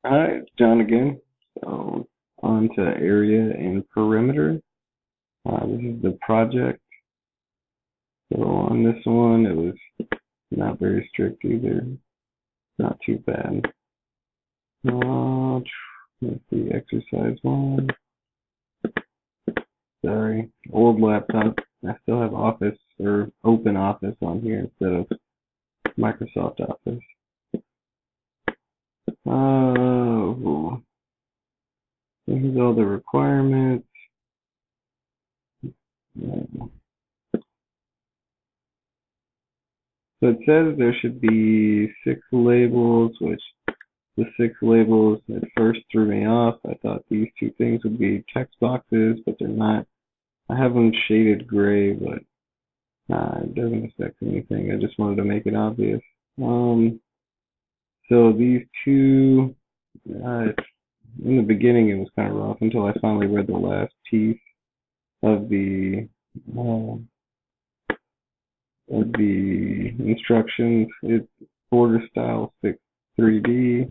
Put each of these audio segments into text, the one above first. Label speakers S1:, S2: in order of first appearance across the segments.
S1: Hi, it's John again. So on to area and perimeter. This is the project. So on this one, it was not very strict either. Not too bad. Let's see, exercise one. Sorry, old laptop. I still have Office or Open Office on here instead of Microsoft Office. Here's all the requirements. So it says there should be 6 labels, which the 6 labels at first threw me off. I thought these two things would be text boxes, but they're not. I have them shaded gray, but it doesn't affect anything. I just wanted to make it obvious. So these two, in the beginning it was kind of rough until I finally read the last piece of uh, the instructions. It's border style 6 3D,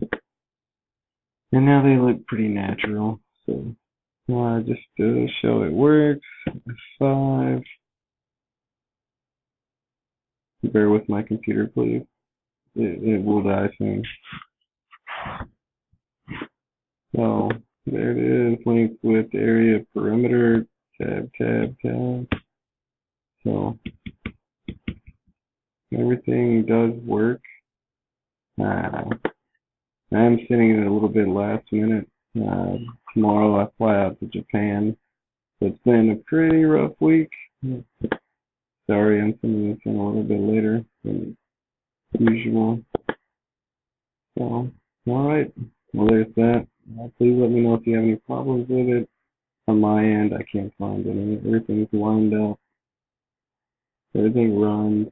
S1: and now they look pretty natural. So just to show it works. F5. Bear with my computer, please. It will die soon. So there it is, linked with area perimeter. Tab, tab, tab. So everything does work. I'm sending it a little bit last minute. Tomorrow I fly out to Japan. So it's been a pretty rough week. Sorry, I'm sending this in a little bit later than usual. So, alright. Well, there's that. Please let me know if you have any problems with it. On my end, I can't find any. Everything's lined up. Everything runs.